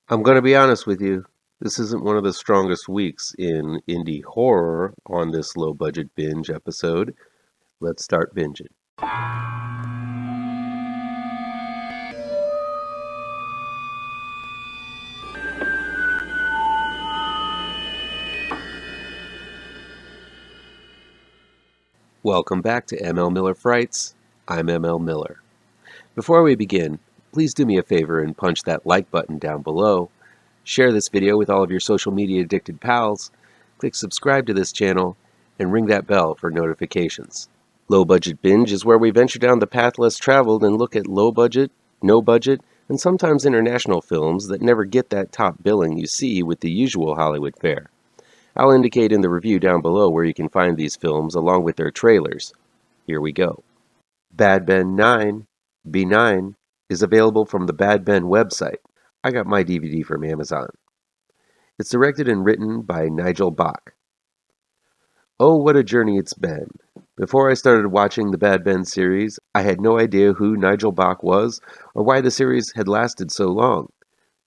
I'm going to be honest with you. This isn't one of the strongest weeks in indie horror on this low budget binge episode. Let's start binging. Welcome back to ML Miller Frights. I'm ML Miller. Before we begin, please do me a favor and punch that like button down below. Share this video with all of your social media addicted pals. Click subscribe to this channel and ring that bell for notifications. Low Budget Binge is where we venture down the path less traveled and look at low budget, no budget, and sometimes international films that never get that top billing you see with the usual Hollywood fare. I'll indicate in the review down below where you can find these films along with their trailers. Here we go. Bad Ben 9, B9, is available from the Bad Ben website. I got my DVD from Amazon. It's directed and written by Nigel Bach. Oh, what a journey it's been. Before I started watching the Bad Ben series, I had no idea who Nigel Bach was or why the series had lasted so long.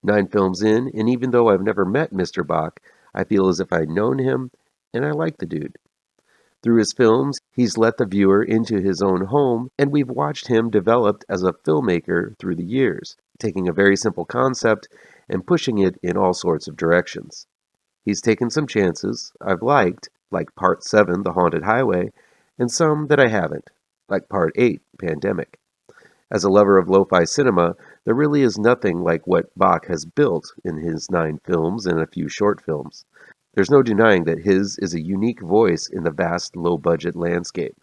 9 films in, and even though I've never met Mr. Bach, I feel as if I'd known him, and I like the dude. Through his films, he's let the viewer into his own home, and we've watched him develop as a filmmaker through the years, taking a very simple concept and pushing it in all sorts of directions. He's taken some chances I've liked, like Part 7, The Haunted Highway, and some that I haven't, like Part 8, Pandemic. As a lover of lo-fi cinema, there really is nothing like what Bach has built in his 9 films and a few short films. There's no denying that his is a unique voice in the vast low-budget landscape.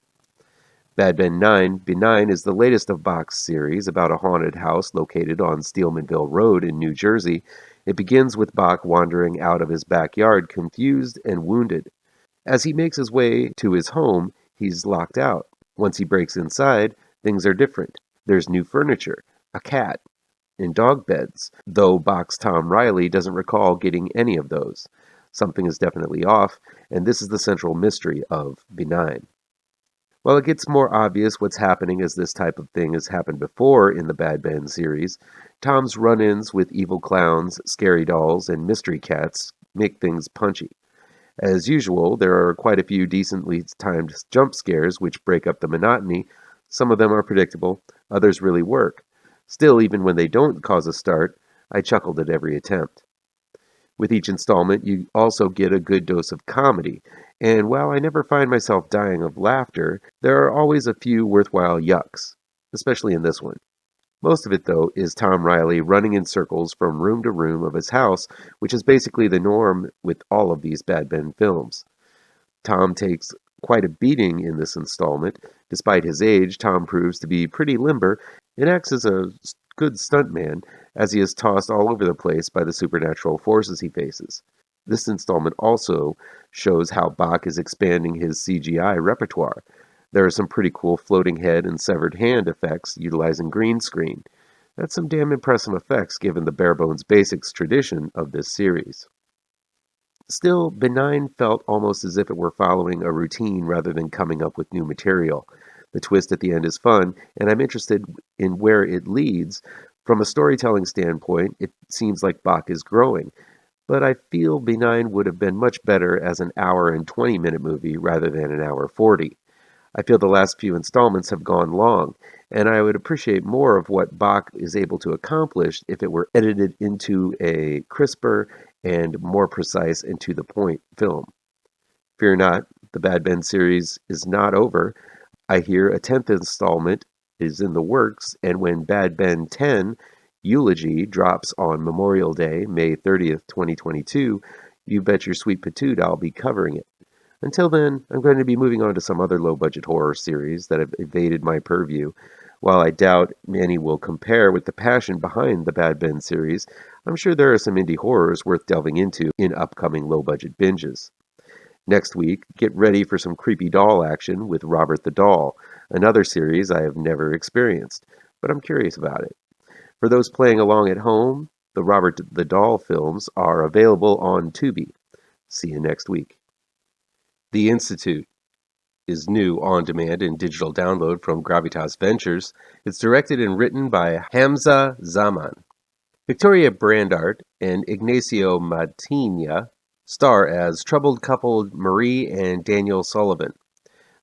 Bad Ben 9, Benign is the latest of Bach's series about a haunted house located on Steelmanville Road in New Jersey. It begins with Bach wandering out of his backyard confused and wounded. As he makes his way to his home, he's locked out. Once he breaks inside, things are different. There's new furniture, a cat, and dog beds, though Bach's Tom Riley doesn't recall getting any of those. Something is definitely off, and this is the central mystery of Benign. While it gets more obvious what's happening as this type of thing has happened before in the Bad Ben series, Tom's run-ins with evil clowns, scary dolls, and mystery cats make things punchy. As usual, there are quite a few decently timed jump scares which break up the monotony. Some of them are predictable, others really work. Still, even when they don't cause a start, I chuckled at every attempt. With each installment, you also get a good dose of comedy, and while I never find myself dying of laughter, there are always a few worthwhile yucks, especially in this one. Most of it, though, is Tom Riley running in circles from room to room of his house, which is basically the norm with all of these Bad Ben films. Tom takes quite a beating in this installment. Despite his age, Tom proves to be pretty limber and acts as a good stuntman as he is tossed all over the place by the supernatural forces he faces. This installment also shows how Bach is expanding his CGI repertoire. There are some pretty cool floating head and severed hand effects utilizing green screen. That's some damn impressive effects given the bare-bones basics tradition of this series. Still, Benign felt almost as if it were following a routine rather than coming up with new material. The twist at the end is fun, and I'm interested in where it leads. From a storytelling standpoint, it seems like Bach is growing, but I feel Benign would have been much better as an hour and 20-minute movie rather than an hour 40. I feel the last few installments have gone long, and I would appreciate more of what Bach is able to accomplish if it were edited into a crisper and more precise and to-the-point film. Fear not, the Bad Ben series is not over. I hear a 10th installment is in the works, and when Bad Ben 10, Eulogy, drops on Memorial Day, May 30th, 2022, you bet your sweet patoot I'll be covering it. Until then, I'm going to be moving on to some other low-budget horror series that have evaded my purview. While I doubt many will compare with the passion behind the Bad Ben series, I'm sure there are some indie horrors worth delving into in upcoming low-budget binges. Next week, get ready for some creepy doll action with Robert the Doll, another series I have never experienced, but I'm curious about it. For those playing along at home, the Robert the Doll films are available on Tubi. See you next week. The Institute is new on-demand and digital download from Gravitas Ventures. It's directed and written by Hamza Zaman. Victoria Brandart and Ignacio Matina star as troubled couple Marie and Daniel Sullivan.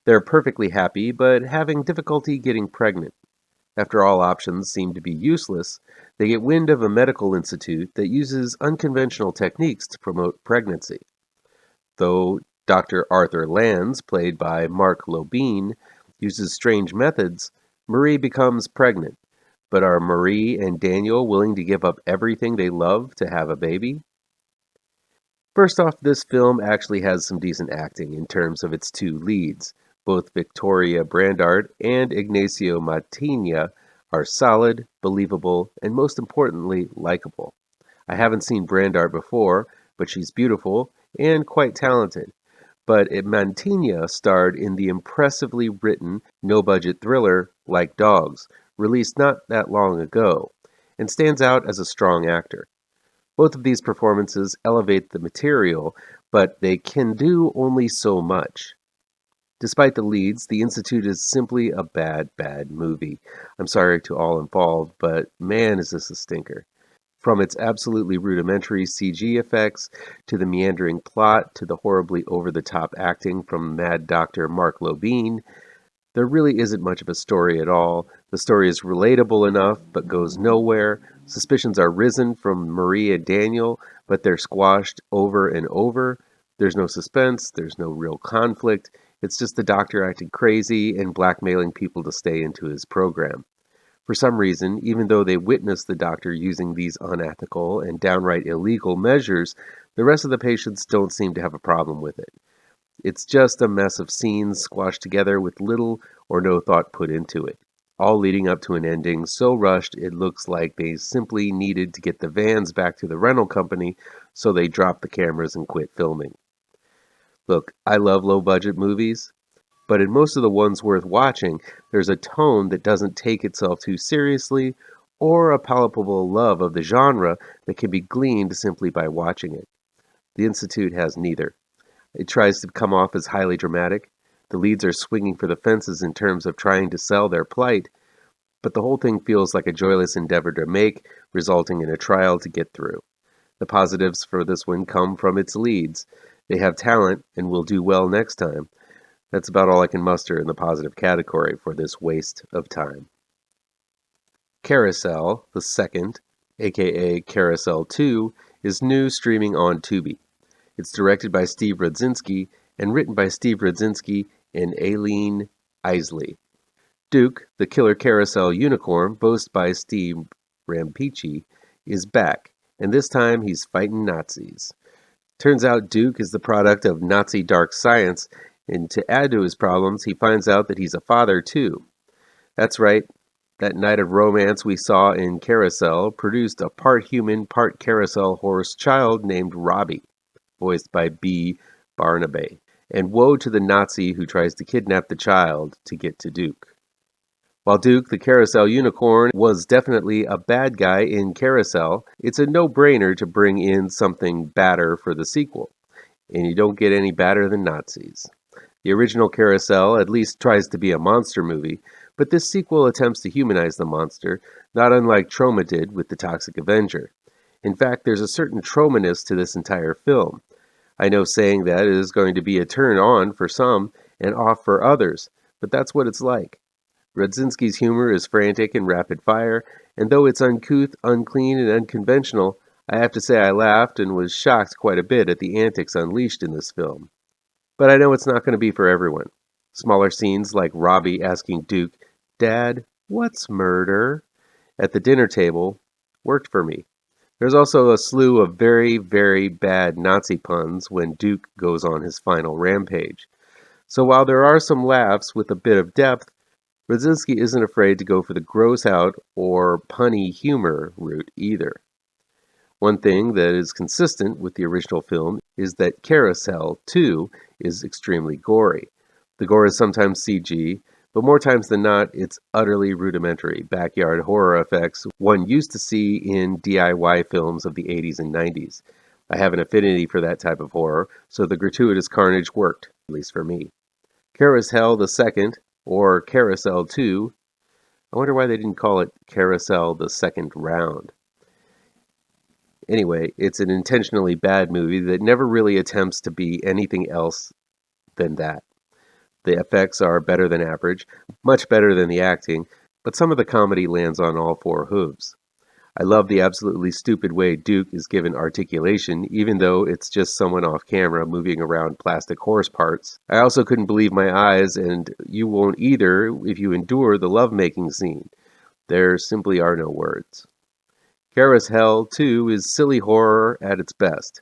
They're perfectly happy, but having difficulty getting pregnant. After all options seem to be useless, they get wind of a medical institute that uses unconventional techniques to promote pregnancy. Though Dr. Arthur Lands, played by Mark Lobine, uses strange methods, Marie becomes pregnant. But are Marie and Daniel willing to give up everything they love to have a baby? First off, this film actually has some decent acting in terms of its two leads. Both Victoria Brandart and Ignacio Matina are solid, believable, and most importantly, likable. I haven't seen Brandart before, but she's beautiful and quite talented. But Mantegna starred in the impressively written, no-budget thriller Like Dogs, released not that long ago, and stands out as a strong actor. Both of these performances elevate the material, but they can do only so much. Despite the leads, The Institute is simply a bad movie. I'm sorry to all involved, but man, is this a stinker. From its absolutely rudimentary CG effects, to the meandering plot, to the horribly over-the-top acting from Mad Dr. Mark Lobine, there really isn't much of a story at all. The story is relatable enough, but goes nowhere. Suspicions are risen from Marie and Daniel, but they're squashed over and over. There's no suspense, there's no real conflict. It's just the doctor acting crazy and blackmailing people to stay into his program. For some reason, even though they witness the doctor using these unethical and downright illegal measures, the rest of the patients don't seem to have a problem with it. It's just a mess of scenes squashed together with little or no thought put into it, all leading up to an ending so rushed it looks like they simply needed to get the vans back to the rental company, so they dropped the cameras and quit filming. Look, I love low-budget movies, but in most of the ones worth watching, there's a tone that doesn't take itself too seriously or a palpable love of the genre that can be gleaned simply by watching it. The Institute has neither. It tries to come off as highly dramatic. The leads are swinging for the fences in terms of trying to sell their plight, but the whole thing feels like a joyless endeavor to make, resulting in a trial to get through. The positives for this one come from its leads. They have talent and will do well next time. That's about all I can muster in the positive category for this waste of time. Carousel The Second, aka Carousel 2, is new, streaming on Tubi. It's directed by Steve Rudzinski and written by Steve Rudzinski and Aleen Isley. Duke, the killer carousel unicorn, voiced by Steve Rampici, is back, and this time he's fighting Nazis. Turns out Duke is the product of Nazi dark science, and to add to his problems, he finds out that he's a father too. That's right, that night of romance we saw in Carousel produced a part human, part carousel horse child named Robbie, voiced by B. Barnaby. And woe to the Nazi who tries to kidnap the child to get to Duke. While Duke, the carousel unicorn, was definitely a bad guy in Carousel, it's a no-brainer to bring in something badder for the sequel. And you don't get any badder than Nazis. The original Carousel at least tries to be a monster movie, but this sequel attempts to humanize the monster, not unlike Troma did with The Toxic Avenger. In fact, there's a certain Tromaness to this entire film. I know saying that is going to be a turn on for some and off for others, but that's what it's like. Rudzinski's humor is frantic and rapid fire, and though it's uncouth, unclean, and unconventional, I have to say I laughed and was shocked quite a bit at the antics unleashed in this film. But I know it's not going to be for everyone. Smaller scenes like Robbie asking Duke, "Dad, what's murder?" at the dinner table worked for me. There's also a slew of very, very bad Nazi puns when Duke goes on his final rampage. So while there are some laughs with a bit of depth, Rudzinski isn't afraid to go for the gross out or punny humor route either. One thing that is consistent with the original film is that Carousel 2 is extremely gory. The gore is sometimes CG, but more times than not, it's utterly rudimentary backyard horror effects one used to see in DIY films of the 80s and 90s. I have an affinity for that type of horror, so the gratuitous carnage worked, at least for me. Carousel the Second, or Carousel 2, I wonder why they didn't call it Carousel the Second Round. Anyway, it's an intentionally bad movie that never really attempts to be anything else than that. The effects are better than average, much better than the acting, but some of the comedy lands on all four hooves. I love the absolutely stupid way Duke is given articulation, even though it's just someone off camera moving around plastic horse parts. I also couldn't believe my eyes, and you won't either if you endure the lovemaking scene. There simply are no words. Carousel, too, is silly horror at its best.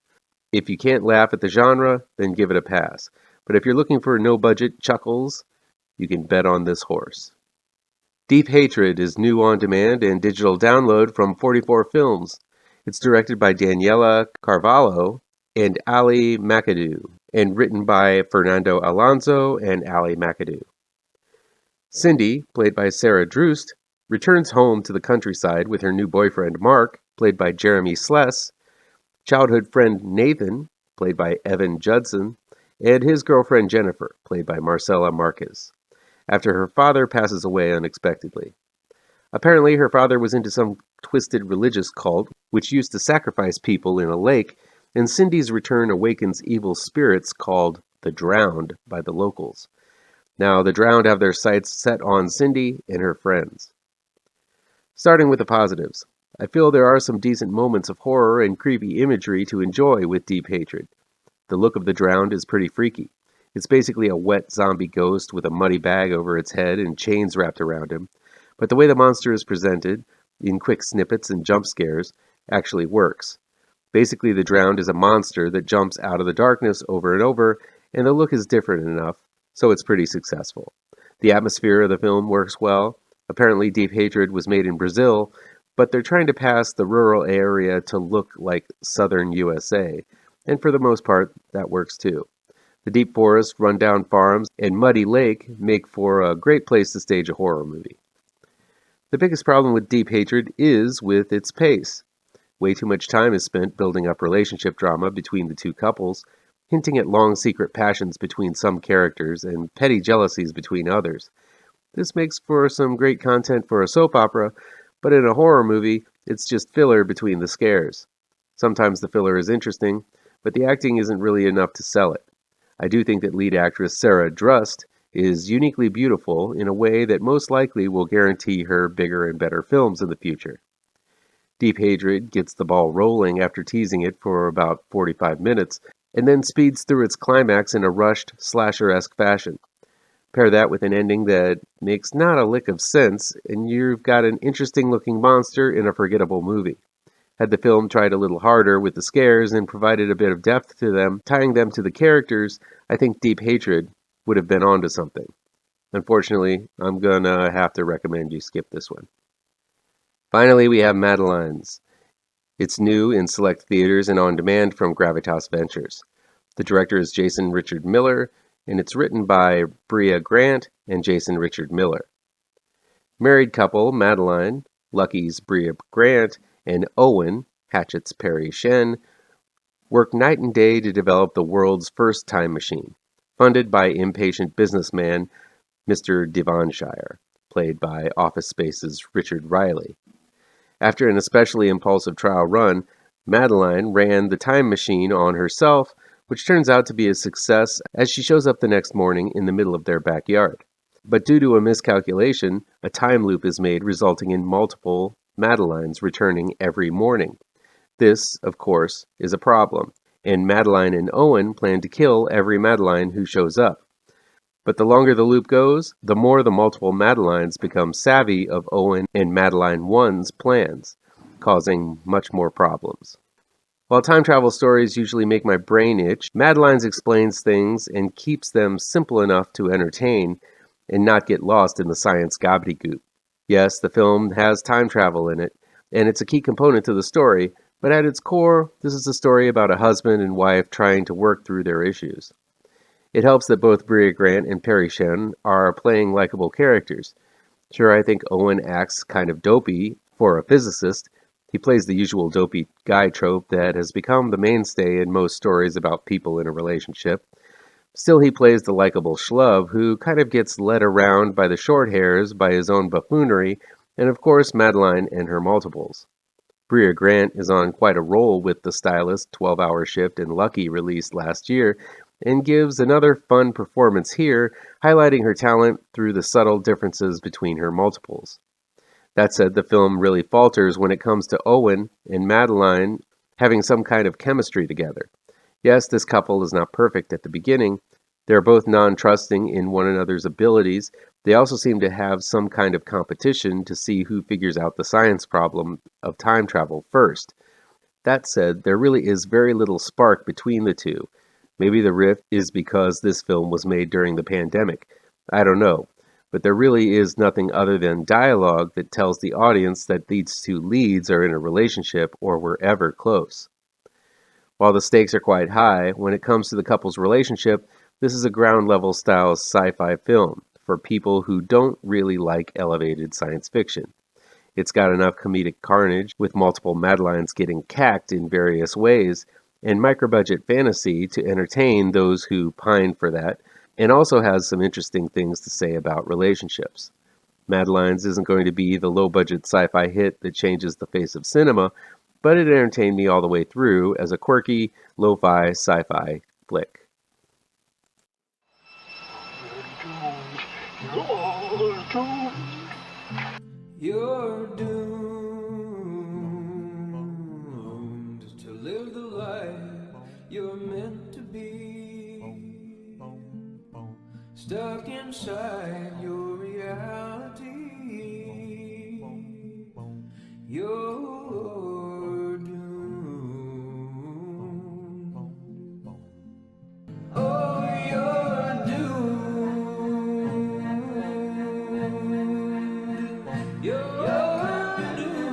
If you can't laugh at the genre, then give it a pass. But if you're looking for no-budget chuckles, you can bet on this horse. Deep Hatred is new on demand and digital download from 44 Films. It's directed by Daniela Carvalho and Ali McHaddo, and written by Fernando Alonso and Ali McHaddo. Cindy, played by Sarah Drust, returns home to the countryside with her new boyfriend Mark, played by Jeremy Sless, childhood friend Nathan, played by Evan Judson, and his girlfriend Jennifer, played by Marcela Marquez, after her father passes away unexpectedly. Apparently, her father was into some twisted religious cult which used to sacrifice people in a lake, and Cindy's return awakens evil spirits called the Drowned by the locals. Now, the Drowned have their sights set on Cindy and her friends. Starting with the positives, I feel there are some decent moments of horror and creepy imagery to enjoy with Deep Hatred. The look of the Drowned is pretty freaky. It's basically a wet zombie ghost with a muddy bag over its head and chains wrapped around him. But the way the monster is presented, in quick snippets and jump scares, actually works. Basically, the Drowned is a monster that jumps out of the darkness over and over, and the look is different enough, so it's pretty successful. The atmosphere of the film works well. Apparently, Deep Hatred was made in Brazil, but they're trying to pass the rural area to look like southern USA, and for the most part, that works too. The deep forest, run-down farms, and muddy lake make for a great place to stage a horror movie. The biggest problem with Deep Hatred is with its pace. Way too much time is spent building up relationship drama between the two couples, hinting at long secret passions between some characters and petty jealousies between others. This makes for some great content for a soap opera, but in a horror movie, it's just filler between the scares. Sometimes the filler is interesting, but the acting isn't really enough to sell it. I do think that lead actress Sarah Drust is uniquely beautiful in a way that most likely will guarantee her bigger and better films in the future. Deep Hatred gets the ball rolling after teasing it for about 45 minutes, and then speeds through its climax in a rushed, slasher-esque fashion. Pair that with an ending that makes not a lick of sense, and you've got an interesting-looking monster in a forgettable movie. Had the film tried a little harder with the scares and provided a bit of depth to them, tying them to the characters, I think Deep Hatred would have been onto something. Unfortunately, I'm gonna have to recommend you skip this one. Finally, we have Madelines. It's new in select theaters and on demand from Gravitas Ventures. The director is Jason Richard Miller, and it's written by Brea Grant and Jason Richard Miller. Married couple Madeline, Lucky's Brea Grant, and Owen, Hatchet's Perry Shen, work night and day to develop the world's first time machine, funded by impatient businessman Mr. Devonshire, played by Office Space's Richard Riley. After an especially impulsive trial run, Madeline ran the time machine on herself, which turns out to be a success as she shows up the next morning in the middle of their backyard. But due to a miscalculation, a time loop is made, resulting in multiple Madelines returning every morning. This, of course, is a problem, and Madeline and Owen plan to kill every Madeline who shows up. But the longer the loop goes, the more the multiple Madelines become savvy of Owen and Madeline 1's plans, causing much more problems. While time travel stories usually make my brain itch, Madelines explains things and keeps them simple enough to entertain and not get lost in the science gobbledygook. Yes, the film has time travel in it, and it's a key component to the story, but at its core, this is a story about a husband and wife trying to work through their issues. It helps that both Brea Grant and Perry Shen are playing likable characters. Sure, I think Owen acts kind of dopey for a physicist. He plays the usual dopey guy trope that has become the mainstay in most stories about people in a relationship. Still, he plays the likable schlub who kind of gets led around by the short hairs by his own buffoonery, and of course Madeline and her multiples. Brea Grant is on quite a roll with The Stylist, 12-Hour Shift, and Lucky, released last year, and gives another fun performance here, highlighting her talent through the subtle differences between her multiples. That said, the film really falters when it comes to Owen and Madeline having some kind of chemistry together. Yes, this couple is not perfect at the beginning. They're both non-trusting in one another's abilities. They also seem to have some kind of competition to see who figures out the science problem of time travel first. That said, there really is very little spark between the two. Maybe the rift is because this film was made during the pandemic. I don't know. But there really is nothing other than dialogue that tells the audience that these two leads are in a relationship or were ever close. While the stakes are quite high, when it comes to the couple's relationship, this is a ground level style sci-fi film for people who don't really like elevated science fiction. It's got enough comedic carnage, with multiple Madelines getting cacked in various ways, and micro-budget fantasy to entertain those who pine for that, and also has some interesting things to say about relationships. Madelines isn't going to be the low-budget sci-fi hit that changes the face of cinema, but it entertained me all the way through as a quirky, lo-fi sci-fi flick. You're doomed to live the life you're meant to be, stuck inside your reality. You're doomed. Oh, you're doomed. You're doomed.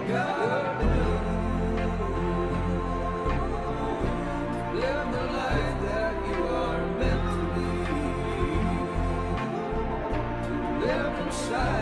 You're doomed. Live the life that you are meant to be. Live inside